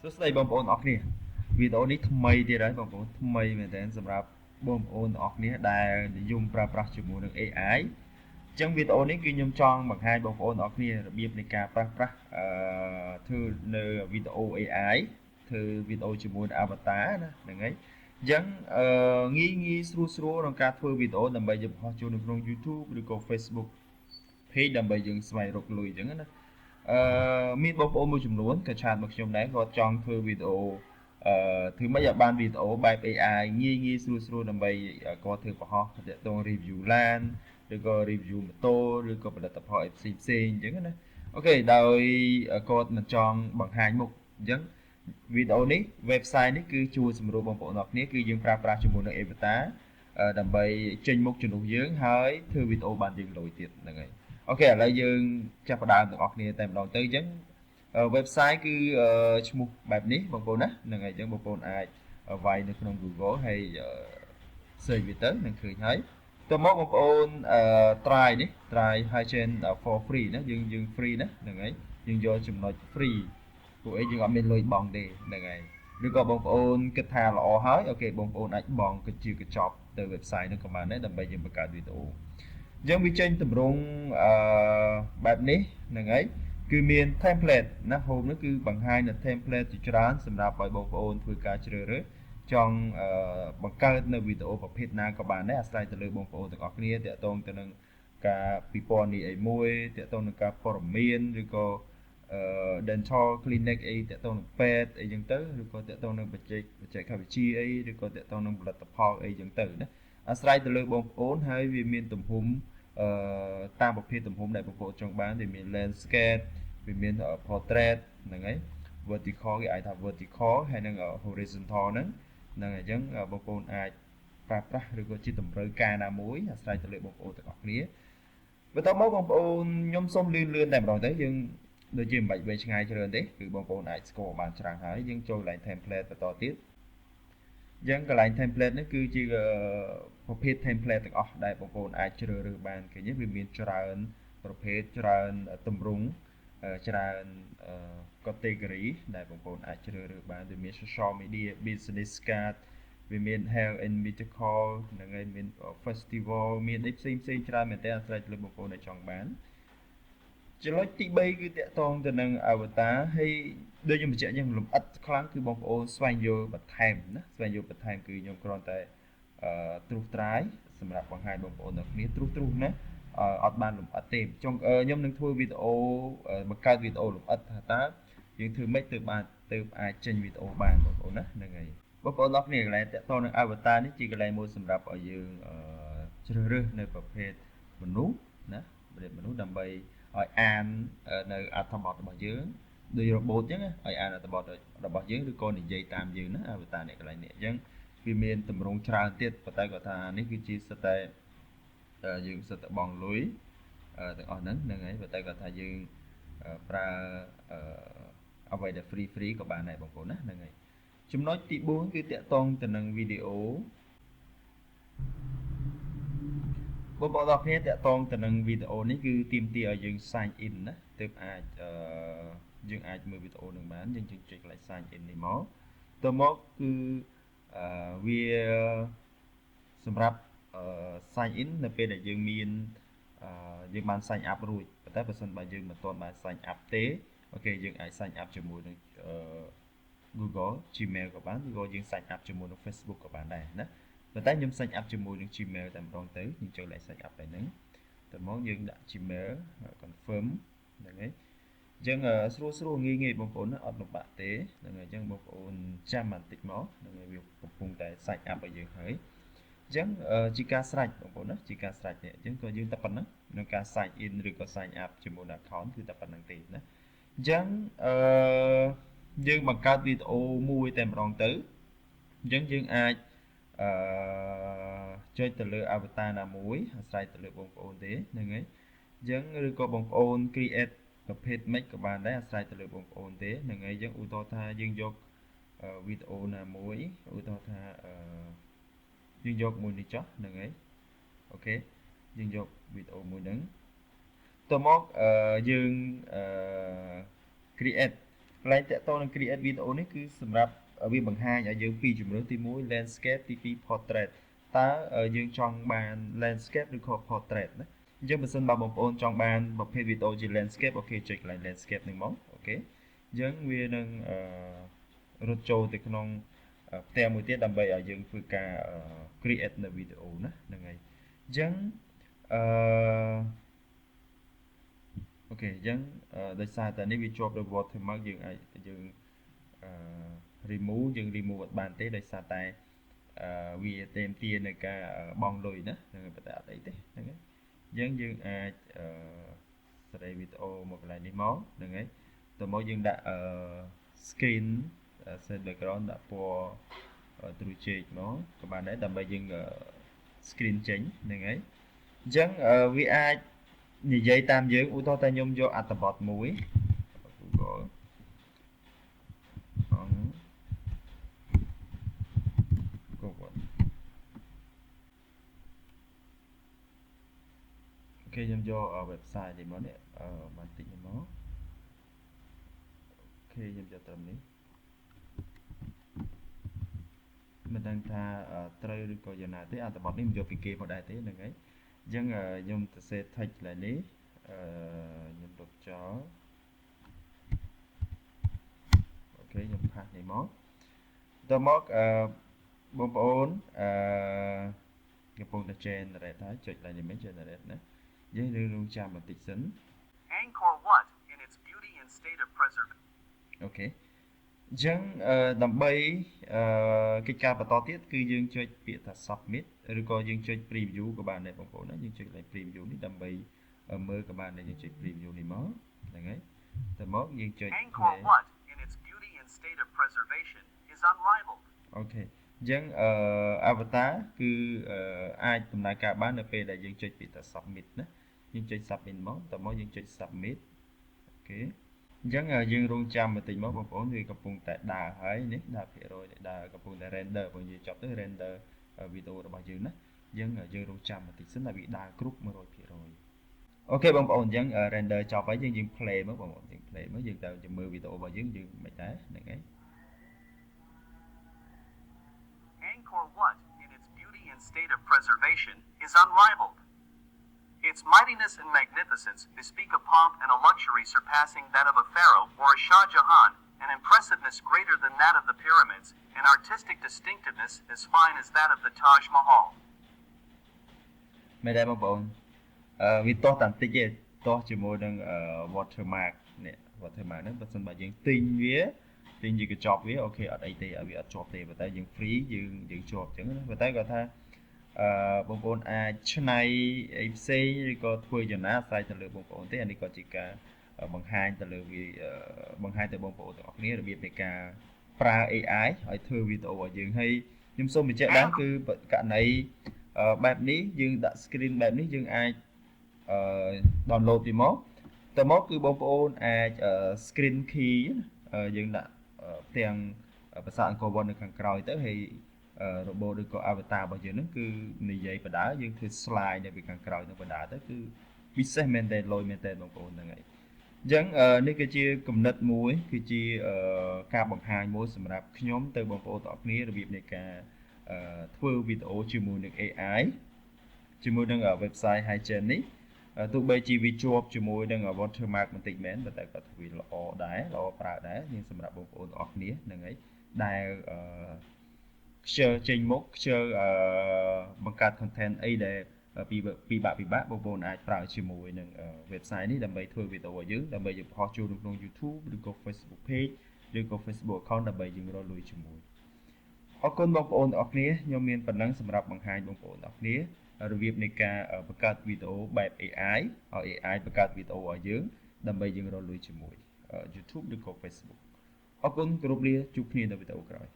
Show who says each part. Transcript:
Speaker 1: សួស្តីបងប្អូនអរគ្នាវីដេអូនេះថ្មីទៀតហើយបងប្អូនថ្មីមែនទែនសម្រាប់បងប្អូនអរគ្នាដែលនិយមប្រើប្រាស់ជាមួយនឹង AI អញ្ចឹងវីដេអូនេះគឺខ្ញុំចង់បង្ហាញបងប្អូនអរគ្នារបៀបនៃការប្រើប្រាស់ធ្វើនៅវីដេអូ AI ធ្វើវីដេអូជាមួយនឹង avatar ណាហ្នឹងហើយអញ្ចឹងងាយស្រួលក្នុងការធ្វើវីដេអូដើម្បីយកបង្ហោះចូលនៅក្នុង YouTube ឬក៏ Facebook page ដើម្បីយើងស្វែងរកលុយអញ្ចឹងណាមានបងប្អូនមួយចំនួនក៏ឆាតមកខ្ញុំដែរគាត់ចង់ធ្វើវីដេអូធ្វើម៉េចឲ្យបានវីដេអូបែប AI ងាយស្រួលដើម្បីគាត់ធ្វើបង្ហោះទាក់ទង review ឡានឬក៏ review ម៉ូតូឬក៏ផលិតផលអីផ្សេងអញ្ចឹងណាអូខេដោយគាត់មិនចង់បង្ហាញមុខអញ្ចឹងវីដេអូនេះ website នេះគឺជួយសម្រួលបងប្អូនអរគ្នាគឺយើងប្រើប្រាស់ជាមួយនឹង avatar ដើម្បីចេញមុខជំនួសយើងហើយធ្វើវីដេអូបានយើងលុយទៀតហ្នឹងហើយអូខេឥឡូវយើងចាប់ផ្ដើមទាំងអស់គ្នាតែម្ដងទៅអញ្ចឹងwebsite គឺឈ្មោះបែបនេះបងប្អូនណាហ្នឹងហើយអញ្ចឹងបងប្អូនអាចវាយនៅក្នុង Google ហើយ search វាទៅនឹងឃើញហើយតើមកបងប្អូនtry នេះ try Hygien for free ណាយើង free ណាហ្នឹងហើយយើងយកចំណុច free ពួកអីយើងអត់មានលុយបង់ទេហ្នឹងហើយឬក៏បងប្អូនគិតថាល្អហើយអូខេបងប្អូនអាចបង់ជាកញ្ចប់ទៅ website នោះក៏បានដែរដើម្បីយើងបង្កើតវីដេអូយើងវាចេញទម្រង់បែបនេះហ្នឹងហើយគឺមាន template ណា home នោះគឺបង្ហាញនៅ template ជាច្រើនសម្រាប់ឲ្យបងប្អូនធ្វើការជ្រើសរើសចង់បង្កើតនៅវីដេអូប្រភេទណាក៏បានដែរអាស្រ័យទៅលើបងប្អូនទាំងអស់គ្នាតាក់ទងទៅនឹងការពិព័រណ៍នេះអីមួយតាក់ទងនឹងការព័ត៌មានឬក៏dental clinic អីតាក់ទងនឹងពេទ្យអីចឹងទៅឬក៏តាក់ទងនឹងបច្ចេកវិទ្យាអីឬក៏តាក់ទងនឹងផលិតផលអីចឹងទៅណាអាស្រ័យទៅលើបងប្អូនហើយវាមានទំហំតាមប្រភេទទំហំដែលបងប្អូនចង់បានវាមាន landscape វាមាន portrait ហ្នឹងហើយ vertical គេអាចថា vertical ហើយនឹង horizontal ហ្នឹងហើយអញ្ចឹងបងប្អូនអាចប្រើប្រាស់ឬក៏ជាតម្រូវការណាមួយអាស្រ័យទៅលើបងប្អូនទាំងអស់គ្នាបន្ទាប់មកបងប្អូនខ្ញុំសូមលឿនតែម្ដងទៅយើងដូចជាមិនបាច់វែងឆ្ងាយច្រើនទេគឺបងប្អូនអាចស្គាល់បានច្រើនហើយយើងចូលកន្លែង template បន្តទៀតអញ្ចឹងកន្លែង template នេះគឺជាប្រភេទ template ទាំងអស់ដែលបងប្អូនអាចជ្រើសរើសបានឃើញវាមានច្រើនប្រភេទច្រើនទម្រង់ច្រើន category ដែលបងប្អូនអាចជ្រើសរើសបានវាមាន social media business card វាមាន health and medical ហ្នឹងហើយមាន festival មានអីផ្សេងច្រើនមែនតើអាស្រ័យទៅលើបងប្អូនដែលចង់បានចំណុចទី3គឺតាក់ទងទៅនឹង avatar ហើយដូចខ្ញុំបញ្ជាក់យ៉ាងលម្អិតខ្លាំងគឺបងប្អូនស្វែងយល់បន្ថែមណាស្វែងយល់បន្ថែមគឺខ្ញុំគ្រាន់តែត្រុសត្រាយសម្រាប់បង្ហាញបងប្អូនទាំងគ្នាត្រុសណាអត់បានលម្អិតទេខ្ញុំនឹងធ្វើវីដេអូបង្កើតវីដេអូលម្អិតថាតើយើងធ្វើម៉េចទៅអាចចេញវីដេអូបានបងប្អូនណាហ្នឹងហើយបងប្អូនទាំងគ្នាកន្លែងតាក់ទងនឹង avatar នេះជាកន្លែងមួយសម្រាប់ឲ្យយើងជ្រើសរើសនៅប្រភេទមនុស្សណាប្រភេទមនុស្សដើម្បីឲ្យអាននៅអត្ថបទរបស់យើងដោយរបូតអញ្ចឹងឲ្យអានអត្ថបទរបស់យើងឬក៏និយាយតាមយើងណា avatar នេះកន្លែងនេះអញ្ចឹងវាមានតម្រងច្រើនទៀតប៉ុន្តែគាត់ថានេះគឺជាសិតតែយើងសិតតែបងលុយទាំងអស់ហ្នឹងហើយប៉ុន្តែគាត់ថាយើងប្រើអ្វីដែល free ក៏បានដែរបងប្អូនណាហ្នឹងហើយចំណុចទី4គឺតាក់ទងទៅនឹងវីដេអូបងប្អូនទាំងគ្នាតាក់ទងទៅនឹងវីដេអូនេះគឺទាមទារឲ្យយើង sign in ណាទើបអាចយើងអាចមើលវីដេអូនឹងបានយើងចុចកន្លែង sign in នេះមកតទៅមកគឺវាសម្រាប់sign in នៅពេលដែលយើងមានយើងបាន sign up រួចប៉ុន្តែបើសិនបើយើងមិនទាន់បាន sign up ទេអូខេយើងអាច sign up ជាមួយនឹងGoogle Gmail ក៏បានឬក៏យើង sign up ជាមួយនឹង Facebook ក៏បានដែរណាប៉ុន្តែខ្ញុំ sign up ជាមួយនឹង Gmail តែម្ដងទៅយើងចូលលេខ sign up ទៅហ្នឹងតើមកយើងដាក់ Gmail confirm ហ្នឹងហើយអញ្ចឹងស្រួលងាយបងប្អូនណាអត់លំបាកទេហ្នឹងហើយអញ្ចឹងបងប្អូនចាំបន្តិចមកហ្នឹងហើយវាកំពុងតែ sign up ឲ្យយើងហើយអញ្ចឹងជាការស្រេចបងប្អូនណាជាការស្រេចនេះអញ្ចឹងក៏យើងតែប៉ុណ្្នឹងក្នុងការ sign in ឬក៏ sign up ជាមួយនឹង account គឺតែប៉ុណ្្នឹងទេណាអញ្ចឹងយើងបង្កើតវីដេអូមួយតែម្ដងទៅអញ្ចឹងយើងអាចចុចទៅលើ avatar ណាមួយអាស្រ័យទៅលើបងប្អូនទេហ្នឹងហើយអញ្ចឹងឬក៏បងប្អូន create ប្រភេទម៉េចក៏បានដែរអាស្រ័យទៅលើបងប្អូនទេហ្នឹងហើយអញ្ចឹងឧទាហរណ៍ថាយើងយកវីដេអូណាមួយឧទាហរណ៍ថាយើងយកមួយនេះចុះហ្នឹងហើយអូខេយើងយកវីដេអូមួយហ្នឹងតមកយើងcreate កន្លែងតាក់ទងនឹង create video នេះគឺសម្រាប់វាបង្ហាញឲ្យយើងពីជំរឿនទី1 landscape ទី2 portrait តើយើងចង់បាន landscape ឬក៏ portrait ណាអញ្ចឹងបើសិនបើបងប្អូនចង់បានប្រភេទ video ជា landscape អូខេចុចកន្លែង landscape នេះមកអូខេអញ្ចឹងវានឹងរត់ចូលទៅក្នុងផ្ទាំងមួយទៀតដើម្បីឲ្យយើងធ្វើការ create នៅ video ណាហ្នឹងហើយអញ្ចឹងអូខេអញ្ចឹងដោយសារតែនេះវាជាប់ដោយ watermark យើងអាចយើង remove យើង remove អត់បានទេដោយសារតែវាទាមទារនៅការបង់លុយណាហ្នឹងហើយប៉ុន្តែអត់អីទេហ្នឹងហើយអញ្ចឹងយើងអាចសេរីវីដេអូមកកន្លែងនេះមកហ្នឹងហើយតើមកយើងដាក់screen set background ដាក់ពណ៌ទ្រូចេកមកក៏បានដែរដើម្បីយើង screen ចេញហ្នឹងហើយអញ្ចឹងវាអាចនិយាយតាមយើងឧទាហរណ៍តែខ្ញុំយកអត្ថបទមួយ Google អូខេខ្ញុំយក website នេះមកនេះបន្តិចនេះមកអូខេខ្ញុំយកត្រឹមនេះមិនដឹងថាត្រូវឬក៏យ៉ាងណាទេអត្ថបទនេះមិនយកពីគេមកដែរទេហ្នឹងហើយអញ្ចឹងខ្ញុំទៅសេ text ឡើងនេះខ្ញុំលុបចោលអូខេខ្ញុំផាសនេះមកតមកបងប្អូនកំពុងតែ generate ហើយចុចឡើងនេះមិន generate ណាយើងនឹងចាំបន្តិចសិន
Speaker 2: Angkor Wat in its beauty and state of preservation
Speaker 1: អូខេអញ្ចឹងដើម្បីកិច្ចការបន្តទៀតគឺយើងចុចពាក្យថា submit ឬក៏យើងចុច preview ក៏បានដែរបងប្អូនណាយើងចុចលេខ preview នេះដើម្បីមើលក៏បានដែរយើងចុច preview នេះមកហ្នឹងហើយទៅមកយើងចុច
Speaker 2: Angkor Wat in its beauty and state of preservation is unrivaled
Speaker 1: អូខេអញ្ចឹងavatar គឺអាចដំណើរការបាននៅពេលដែលយើងចុចពាក្យថា submit ណាយើងចុច submit មកតមកយើងចុច submit អូខេអញ្ចឹងយើងរងចាំបន្តិចមកបងប្អូនវាកំពុងតែដើរហើយនេះ10%ដើរកំពុងតែ render បើយើងចប់ទៅ render វីដេអូរបស់យើងណាយើងរងចាំបន្តិចសិនតែវាដើរគ្រប់ 100% អូខេបងប្អូនអញ្ចឹង render ចប់ហើយយើង play មកបងប្អូនយើង play មកយើងទៅមើលវីដេអូរបស់យើងមិនដែរហ្នឹងហើយ
Speaker 2: Angkor Wat in its beauty and state of preservation is unrivaled. Its mightiness and magnificence bespeak a pomp and a luxury surpassing that of a pharaoh or a Shah Jahan, an impressiveness greater than that of the pyramids, and artistic distinctiveness as fine as that of the Taj Mahal.
Speaker 1: មែនដែរបងប្អូនវាទាស់តាំងតិចទេទាស់ជាមួយនឹង watermark នេះ watermark ហ្នឹងបើសិនបើយើងទិញវាទិញជាកញ្ចប់វាអូខេអត់អីទេវាអត់ជាប់ទេប៉ុន្តែយើង free យើងជាប់អញ្ចឹងណាប៉ុន្តែគាត់ថាបងប្អូនអាចឆ្នៃអីផ្សេងឬក៏ធ្វើយ៉ាងណាអាស្រ័យទៅលើបងប្អូនទេអានេះក៏ជាការបង្ហាញទៅលើវាបង្ហាញទៅបងប្អូនទាំងអស់គ្នារបៀបនៃការប្រើ AI ឲ្យធ្វើវីដេអូឲ្យយើងហើយខ្ញុំសូមបញ្ជាក់ដែរគឺករណីបែបនេះយើងដាក់ screen បែបនេះយើងអាចdownload ពីមកទៅមកគឺបងប្អូនអាច screen key យើងដាក់ទាំងភាសាអង្គរវត្តនៅខាងក្រោយទៅហើយrobot ឬក៏ avatar របស់យើងហ្នឹងគឺនិយាយបដាយើងធ្វើ slide នៅពីខាងក្រោយទៅបដាទៅគឺពិសេសមែនតើលយមែនតើបងប្អូនហ្នឹងហើយអញ្ចឹងនេះគឺជាគំនិតមួយគឺជាការបង្ហាញមួយសម្រាប់ខ្ញុំទៅបងប្អូនទាំងអស់គ្នារបៀបនៃការធ្វើវីដេអូជាមួយនឹង AI ជាមួយនឹង website Hygiene នេះទោះបីជាវាជាប់ជាមួយនឹង watermark បន្តិចមែនតែគាត់ធ្វើល្អដែរល្អប្រើដែរយើងសម្រាប់បងប្អូនទាំងអស់គ្នាហ្នឹងហើយដែលខ្ជិលចេញមុខខ្ជិលបង្កើត content អីដែលពិបាកបងប្អូនអាចប្រើជាមួយនឹង website នេះដើម្បីធ្វើវីដេអូឲ្យយើងដើម្បីយើងបង្ហោះចូលក្នុង YouTube ឬក៏ Facebook page ឬក៏ Facebook account ដើម្បីយើងរកលុយជាមួយអរគុណបងប្អូនទាំងអស់គ្នាខ្ញុំមានប៉ុណ្ណឹងសម្រាប់បង្ហាញបងប្អូនទាំងអស់គ្នារបៀបនៃការបង្កើតវីដេអូបែប AI ឲ្យ AI បង្កើតវីដេអូឲ្យយើងដើម្បីយើងរកលុយជាមួយ YouTube ឬក៏ Facebook អរគុណគោរពលាជួបគ្នានៅវីដេអូក្រោយ